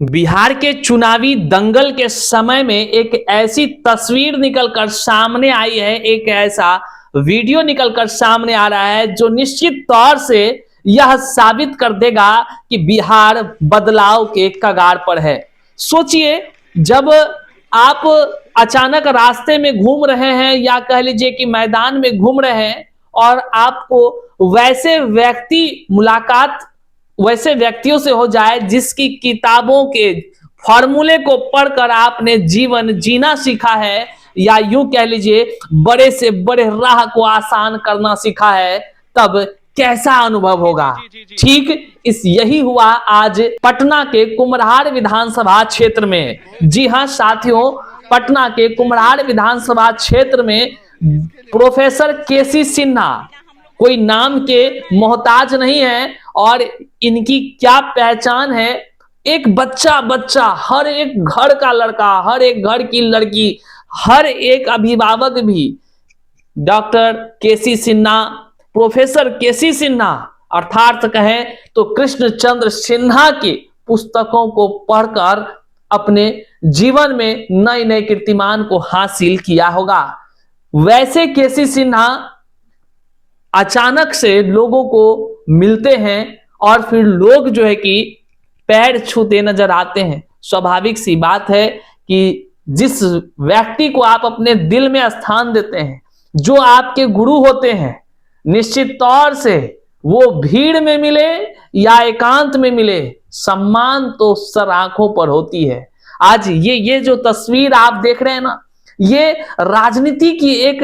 बिहार के चुनावी दंगल के समय में एक ऐसी तस्वीर निकलकर सामने आई है, एक ऐसा वीडियो निकलकर सामने आ रहा है जो निश्चित तौर से यह साबित कर देगा कि बिहार बदलाव के कगार पर है। सोचिए, जब आप अचानक रास्ते में घूम रहे हैं या कह लीजिए कि मैदान में घूम रहे हैं और आपको वैसे व्यक्तियों से हो जाए जिसकी किताबों के फॉर्मूले को पढ़कर आपने जीवन जीना सीखा है, या यूं कह लीजिए बड़े से बड़े राह को आसान करना सीखा है, तब कैसा अनुभव होगा। ठीक यही हुआ आज पटना के कुम्हरार विधानसभा क्षेत्र में। जी हां साथियों, पटना के कुम्हरार विधानसभा क्षेत्र में प्रोफेसर केसी सिन्हा कोई नाम के मोहताज नहीं है, और इनकी क्या पहचान है। एक बच्चा, हर एक घर का लड़का, हर एक घर की लड़की, हर एक अभिभावक भी डॉक्टर केसी सिन्हा, प्रोफेसर केसी सिन्हा अर्थात कहें तो कृष्णचंद्र सिन्हा की पुस्तकों को पढ़कर अपने जीवन में नए नए कीर्तिमान को हासिल किया होगा। वैसे केसी सिन्हा अचानक से लोगों को मिलते हैं और फिर लोग जो है कि पैर छूते नजर आते हैं। स्वाभाविक सी बात है कि जिस व्यक्ति को आप अपने दिल में स्थान देते हैं, जो आपके गुरु होते हैं, निश्चित तौर से वो भीड़ में मिले या एकांत में मिले, सम्मान तो सर आंखों पर होती है। आज ये जो तस्वीर आप देख रहे हैं ना, ये राजनीति की एक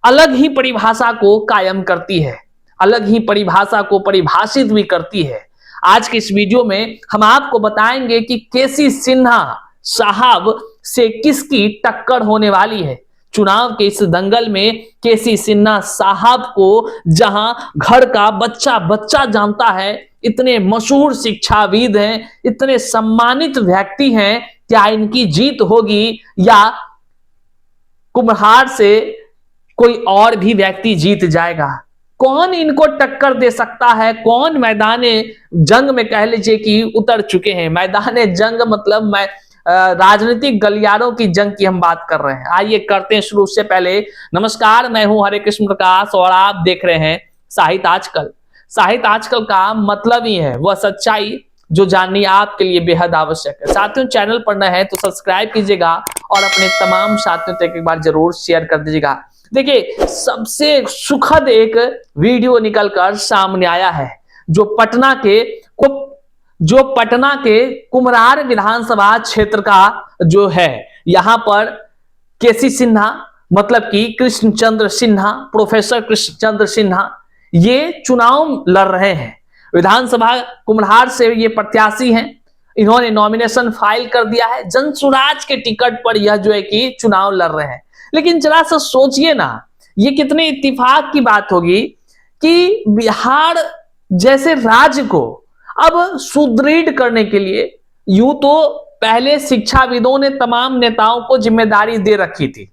अलग ही परिभाषा को कायम करती है, अलग ही परिभाषा को परिभाषित भी करती है। आज के इस वीडियो में हम आपको बताएंगे कि केसी सिन्हा साहब से किसकी टक्कर होने वाली है। चुनाव के इस दंगल में केसी सिन्हा साहब को जहां घर का बच्चा जानता है, इतने मशहूर शिक्षाविद हैं, इतने सम्मानित व्यक्ति हैं, क्या इनकी जीत होगी या कुम्हार से कोई और भी व्यक्ति जीत जाएगा? कौन इनको टक्कर दे सकता है? कौन मैदाने जंग में कह लीजिए कि उतर चुके हैं? मैदाने जंग मतलब राजनीतिक गलियारों की जंग की हम बात कर रहे हैं। आइए करते हैं शुरू। से पहले नमस्कार, मैं हूं हरे कृष्ण प्रकाश और आप देख रहे हैं साहित्य आजकल। साहित्य आजकल का मतलब ही है वह सच्चाई जो जाननी आपके लिए बेहद आवश्यक है। साथियों, चैनल पर नए हैं तो सब्सक्राइब कीजिएगा और अपने तमाम साथियों तक एक बार जरूर शेयर कर दीजिएगा। देखिए, सबसे सुखद एक वीडियो निकलकर सामने आया है जो पटना के कुम्हरार विधानसभा क्षेत्र का जो है। यहां पर केसी सिन्हा मतलब कि कृष्णचंद्र सिन्हा, प्रोफेसर कृष्णचंद्र सिन्हा, ये चुनाव लड़ रहे हैं। विधानसभा कुम्हरार से ये प्रत्याशी हैं। इन्होंने नॉमिनेशन फाइल कर दिया है। जनसुराज के टिकट पर यह जो है कि चुनाव लड़ रहे हैं। लेकिन जरा सा सोचिए ना, ये कितने इत्तेफाक की बात होगी कि बिहार जैसे राज्य को अब सुदृढ़ करने के लिए यूं तो पहले शिक्षाविदों ने तमाम नेताओं को जिम्मेदारी दे रखी थी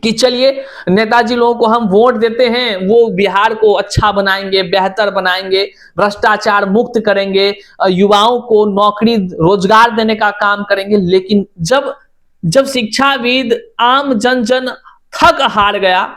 कि चलिए नेताजी लोगों को हम वोट देते हैं, वो बिहार को अच्छा बनाएंगे, बेहतर बनाएंगे, भ्रष्टाचार मुक्त करेंगे, युवाओं को नौकरी रोजगार देने का काम करेंगे। लेकिन जब शिक्षाविद आम जन थक हार गया,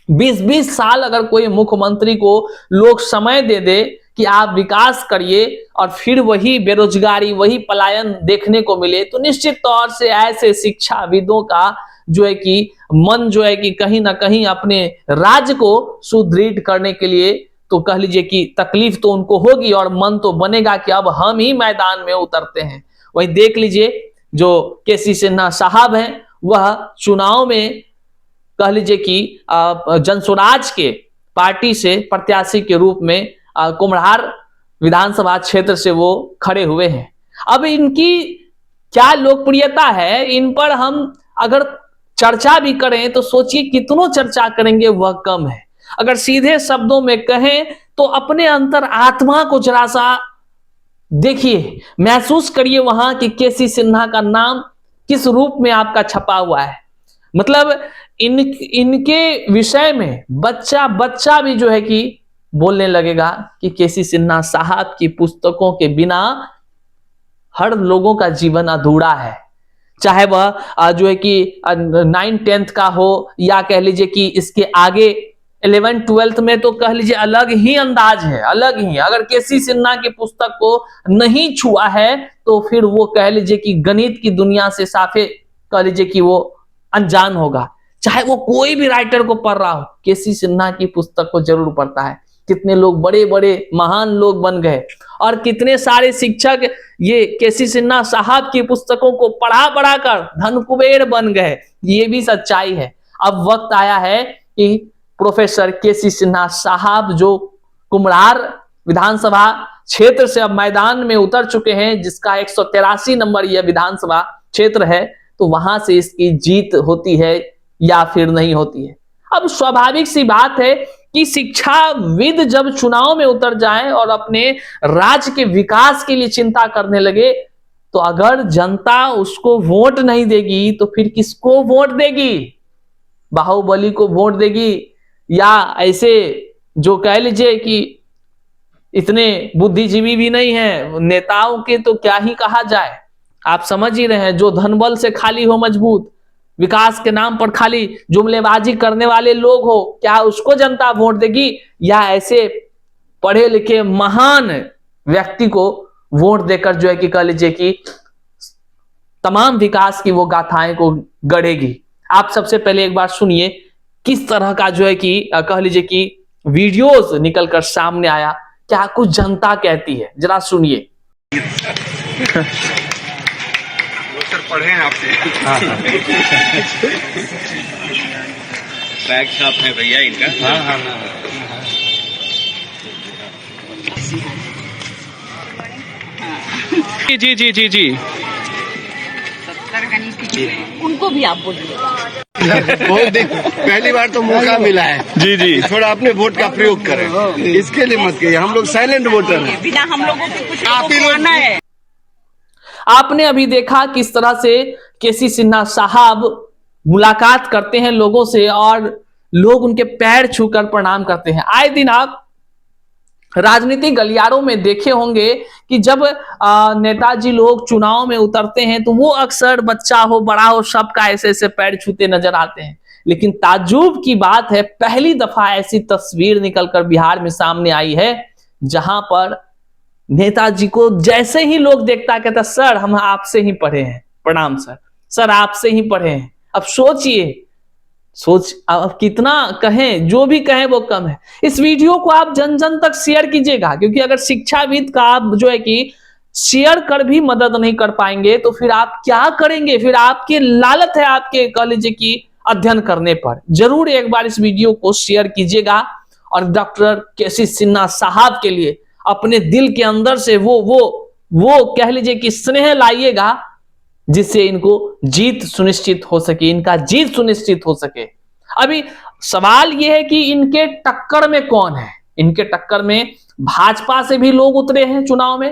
20-20 साल अगर कोई मुख्यमंत्री को लोग समय दे कि आप विकास करिए और फिर वही बेरोजगारी, वही पलायन देखने को मिले, तो निश्चित तौर से ऐसे शिक्षाविदों का जो है कि मन जो है कि कहीं ना कहीं अपने राज्य को सुदृढ़ करने के लिए तो कह लीजिए कि तकलीफ तो उनको होगी और मन तो बनेगा कि अब हम ही मैदान में उतरते हैं। वही देख लीजिए, जो केसी सिन्हा साहब हैं वह चुनाव में कह लीजिए कि जनसुराज के पार्टी से प्रत्याशी के रूप में कुम्हरार विधानसभा क्षेत्र से वो खड़े हुए हैं। अब इनकी क्या लोकप्रियता है, इन पर हम अगर चर्चा भी करें तो सोचिए कितनों चर्चा करेंगे वह कम है। अगर सीधे शब्दों में कहें तो अपने अंतर आत्मा को जरा सा देखिए, महसूस करिए वहां कि केसी सिन्हा का नाम किस रूप में आपका छपा हुआ है। मतलब इनके विषय में बच्चा भी जो है कि बोलने लगेगा कि केसी सिन्हा साहब की पुस्तकों के बिना हर लोगों का जीवन अधूरा है, चाहे वह जो है कि 9th-10th का हो या कह लीजिए कि इसके आगे 11th-12th में तो कह लीजिए अलग ही अंदाज है, अलग ही। अगर केसी सिन्हा की पुस्तक को नहीं छुआ है तो फिर वो कह लीजिए कि गणित की दुनिया से साफे कह लीजिए कि वो अनजान होगा। चाहे वो कोई भी राइटर को पढ़ रहा हो, केसी सिन्हा की पुस्तक को जरूर पढ़ता है। कितने लोग बड़े बड़े महान लोग बन गए और कितने सारे शिक्षक ये केसी सिन्हा साहब की पुस्तकों को पढ़ा पढ़ा कर धन कुबेर बन गए। ये भी सच्चाई है। अब वक्त आया है कि प्रोफेसर केसी सिन्हा साहब जो कुम्हरार विधानसभा क्षेत्र से अब मैदान में उतर चुके हैं, जिसका 183 नंबर यह विधानसभा क्षेत्र है, तो वहां से इसकी जीत होती है या फिर नहीं होती है। अब स्वाभाविक सी बात है कि शिक्षाविद जब चुनाव में उतर जाएं और अपने राज्य के विकास के लिए चिंता करने लगे, तो अगर जनता उसको वोट नहीं देगी तो फिर किसको वोट देगी? बाहुबली को वोट देगी या ऐसे जो कह लीजिए कि इतने बुद्धिजीवी भी नहीं है नेताओं के, तो क्या ही कहा जाए। आप समझ ही रहे हैं, जो धनबल से खाली हो मजबूत, विकास के नाम पर खाली जुमलेबाजी करने वाले लोग हो, क्या उसको जनता वोट देगी? या ऐसे पढ़े लिखे महान व्यक्ति को वोट देकर जो है कि कह लीजिए कि तमाम विकास की वो गाथाएं को गढ़ेगी। आप सबसे पहले एक बार सुनिए किस तरह का जो है कि कह लीजिए कि वीडियोस निकलकर सामने आया, क्या कुछ जनता कहती है, जरा सुनिए। सर पढ़े हैं आपसे। बैग छाप है भैया इनका। हाँ। जी जी जी जी। उनको भी आप बोलिए। बहुत पहली बार तो मौका मिला है। जी जी। थोड़ा अपने वोट का प्रयोग करें, इसके लिए मत कहिए, हम लोग साइलेंट वोटर हैं। बिना हम लोगों के कुछ आप ही लोग है। आपने अभी देखा किस तरह से केसी सिन्हा साहब मुलाकात करते हैं लोगों से और लोग उनके पैर छूकर प्रणाम करते हैं। आए दिन आप राजनीतिक गलियारों में देखे होंगे कि जब नेताजी लोग चुनाव में उतरते हैं तो वो अक्सर बच्चा हो बड़ा हो सबका ऐसे ऐसे पैर छूते नजर आते हैं। लेकिन ताज्जुब की बात है, पहली दफा ऐसी तस्वीर निकलकर बिहार में सामने आई है जहां पर नेताजी को जैसे ही लोग देखता कहता सर हम आपसे ही पढ़े हैं, प्रणाम सर, सर आपसे ही पढ़े हैं। अब सोचिए, अब कितना कहें, जो भी कहें वो कम है। इस वीडियो को आप जन जन तक शेयर कीजिएगा, क्योंकि अगर शिक्षाविद का आप जो है कि शेयर कर भी मदद नहीं कर पाएंगे तो फिर आप क्या करेंगे? फिर आपके लालत है आपके कह लीजिए कि अध्ययन करने पर। जरूर एक बार इस वीडियो को शेयर कीजिएगा और डॉक्टर केसी सिन्हा साहब के लिए अपने दिल के अंदर से वो कह लीजिए कि स्नेह लाइएगा, जिससे इनको जीत सुनिश्चित हो सके, इनका जीत सुनिश्चित हो सके। अभी सवाल यह है कि इनके टक्कर में कौन है? इनके टक्कर में भाजपा से भी लोग उतरे हैं चुनाव में,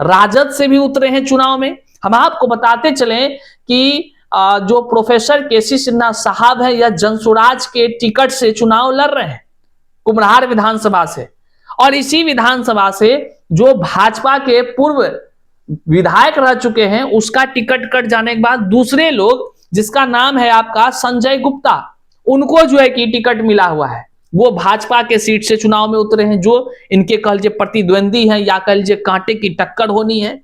राजद से भी उतरे हैं चुनाव में। हम आपको बताते चले कि जो प्रोफेसर केसी सिन्हा साहब है या जनसुराज के टिकट से चुनाव लड़ रहे हैं कुम्हरार विधानसभा से, और इसी विधानसभा से जो भाजपा के पूर्व विधायक रह चुके हैं उसका टिकट कट जाने के बाद दूसरे लोग, जिसका नाम है आपका संजय गुप्ता, उनको जो है कि टिकट मिला हुआ है, वो भाजपा के सीट से चुनाव में उतरे हैं, जो इनके कह लीजिए प्रतिद्वंदी हैं या कह लीजिए कांटे की टक्कर होनी है।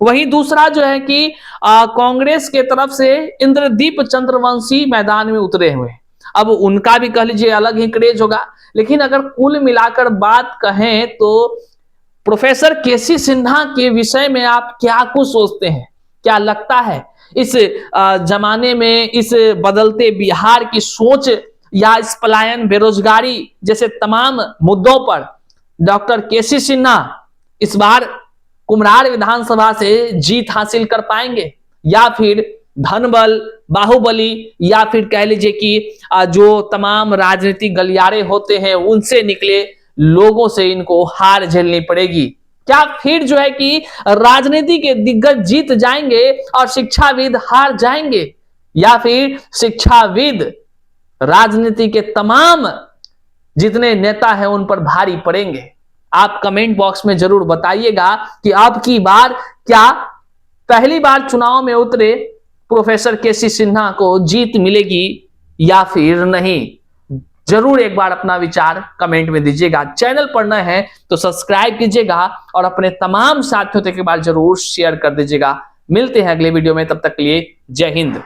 वहीं दूसरा जो है कि कांग्रेस के तरफ से इंद्रदीप चंद्रवंशी मैदान में उतरे हुए हैं। अब उनका भी कह लीजिए अलग ही क्रेज होगा, लेकिन अगर कुल मिलाकर बात कहें तो प्रोफेसर केसी सिन्हा के विषय में आप क्या कुछ सोचते हैं? क्या लगता है इस जमाने में, इस बदलते बिहार की सोच या इस पलायन, बेरोजगारी जैसे तमाम मुद्दों पर डॉक्टर केसी सिन्हा इस बार कुम्हरार विधानसभा से जीत हासिल कर पाएंगे, या फिर धनबल, बाहुबली, या फिर कह लीजिए कि जो तमाम राजनीतिक गलियारे होते हैं उनसे निकले लोगों से इनको हार झेलनी पड़ेगी? क्या फिर जो है कि राजनीति के दिग्गज जीत जाएंगे और शिक्षाविद हार जाएंगे, या फिर शिक्षाविद राजनीति के तमाम जितने नेता हैं उन पर भारी पड़ेंगे? आप कमेंट बॉक्स में जरूर बताइएगा कि अब की बार क्या पहली बार चुनाव में उतरे प्रोफेसर केसी सिन्हा को जीत मिलेगी या फिर नहीं? जरूर एक बार अपना विचार कमेंट में दीजिएगा। चैनल पर नए हैं तो सब्सक्राइब कीजिएगा और अपने तमाम साथियों तक एक बार जरूर शेयर कर दीजिएगा। मिलते हैं अगले वीडियो में, तब तक के लिए जय हिंद।